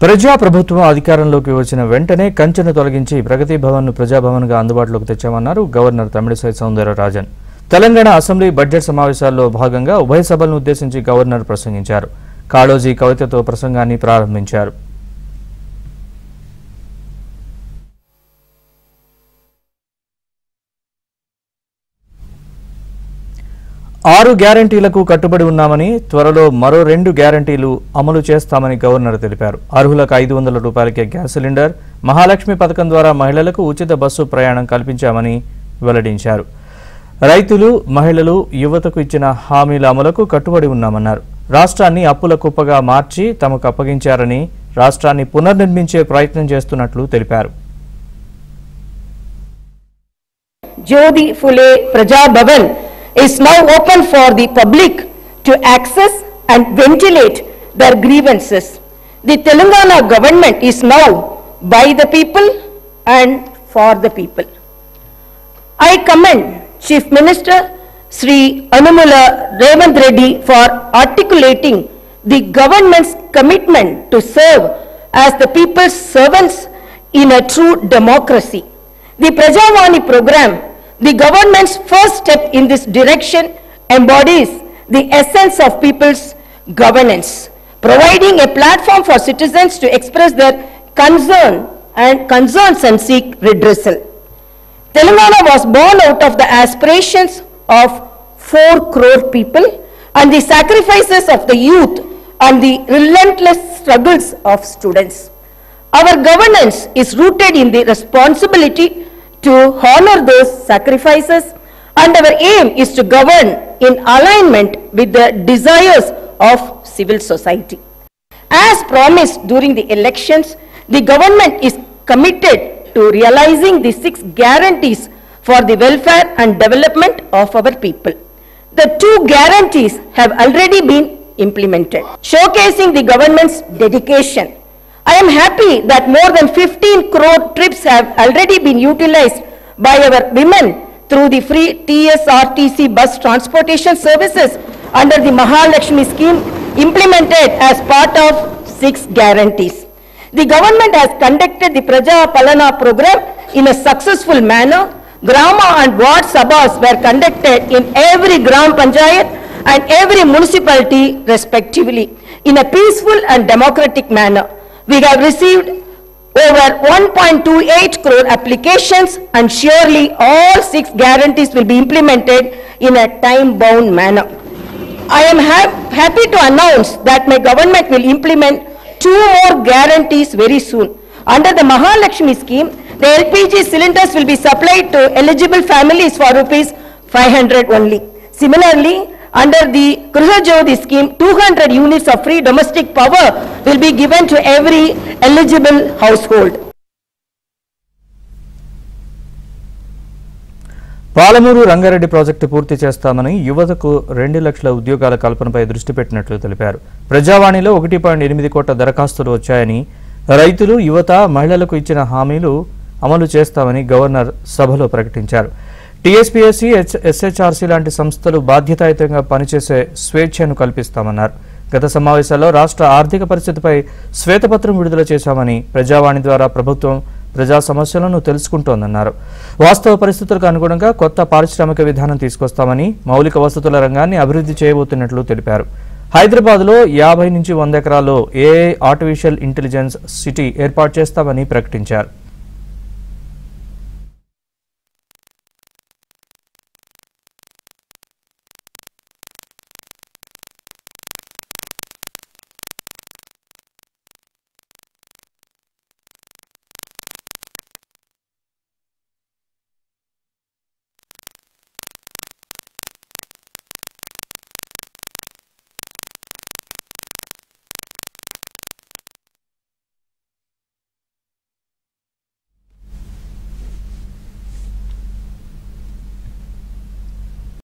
ప్రజా ప్రభుత్వం అధికారంలోకి వచ్చిన వెంటనే కంచెను తొలగించి ప్రగతి భవన్ను ప్రజాభవన్గా అందుబాటులోకి తెచ్చామన్నారు governor Tamilisai Soundararajan. Telangana assembly budget సమావేశాల్లో భాగంగా ఉభయ సభలను ఉద్దేశించి గవర్నర్ ప్రసంగించారు. కాళోజీ కవితతో ప్రసంగాన్ని ప్రారంభించారు. 6 గ్యారంటీలకు కట్టుబడి ఉన్నామని, త్వరలో మరో 2 గ్యారంటీలు అమలు చేస్తామని గవర్నర్ తెలిపారు. అర్హులకు 500 రూపాయలకే గ్యాస్ సిలిండర్, మహాలక్ష్మి పథకం ద్వారా మహిళలకు ఉచిత బస్సు ప్రయాణం కల్పించామని వెల్లడించారు. రైతులు, మహిళలు, యువతకు ఇచ్చిన హామీల అమలుకు కట్టుబడి ఉన్నామన్నారు. రాష్ట్రాన్ని అప్పుల కుప్పగా మార్చి తమకు అప్పగించారని, రాష్ట్రాన్ని పునర్నిర్మించే ప్రయత్నం చేస్తున్నట్లు తెలిపారు. జ్యోతి ఫులే ప్రజా Bhavan is now open for the public to access and ventilate their grievances. The Telangana government is now by the people and for the people. I commend Chief Minister Sri Anumula Revanth Reddy for articulating the government's commitment to serve as the people's servants in a true democracy. The Prajavani program, the government's first step in this direction, embodies the essence of people's governance, providing a platform for citizens to express their concerns and seek redressal. Telangana was born out of the aspirations of 4 crore people and the sacrifices of the youth and the relentless struggles of students. Our governance is rooted in the responsibility to honor those sacrifices, and our aim is to govern in alignment with the desires of civil society. As promised during the elections, the government is committed to realizing the 6 guarantees for the welfare and development of our people. The 2 guarantees have already been implemented, showcasing the government's dedication. I am happy that more than 15 crore trips have already been utilized by our women through the free TSRTC bus transportation services under the Mahalakshmi scheme implemented as part of 6 guarantees. The government has conducted the Praja Palana program in a successful manner. Grama and Ward Sabhas were conducted in every Gram Panchayat and every municipality respectively in a peaceful and democratic manner. We have received over 1.28 crore applications, and surely all 6 guarantees will be implemented in a time-bound manner. I am happy to announce that my government will implement 2 more guarantees very soon. Under the Mahalakshmi scheme, the LPG cylinders will be supplied to eligible families for rupees 500 only. Similarly, under the Griha Jyoti scheme, 200 units of free domestic power will be given to every eligible household. Palamuru Rangareddy project పూర్తి చేస్తామని, యువతకు 2 లక్షల ఉద్యోగాల కల్పనపై దృష్టి పెట్టినట్లు తెలిపారు. ప్రజావాణిలో 1.8 కోట్ల దరఖాస్తులు వచ్చాయని, రైతులు, యువత, మహిళలకు ఇచ్చిన హామీలు అమలు చేస్తామని గవర్నర్ సభలో ప్రకటించారు. టీఎస్పీఎస్సీ, ఎస్హెచ్ఆర్సీ లాంటి సంస్థలు బాధ్యతాయుతంగా పనిచేసే స్వేచ్ఛను కల్పిస్తామన్నారు. గత సమావేశాల్లో రాష్ట్ర ఆర్థిక పరిస్థితిపై శ్వేతపత్రం విడుదల చేశామని, ప్రజావాణి ద్వారా ప్రభుత్వం ప్రజా సమస్యలను తెలుసుకుంటోందన్నారు. వాస్తవ పరిస్థితులకు అనుగుణంగా కొత్త పారిశ్రామిక విధానం తీసుకొస్తామని, మౌలిక వసతుల రంగాన్ని అభివృద్ధి చేయబోతున్నట్లు తెలిపారు. హైదరాబాద్లో 50 నుంచి 100 ఎకరాల్లో ఏఐ ఆర్టిఫిషియల్ ఇంటెలిజెన్స్ సిటీ ఏర్పాటు చేస్తామని ప్రకటించారు.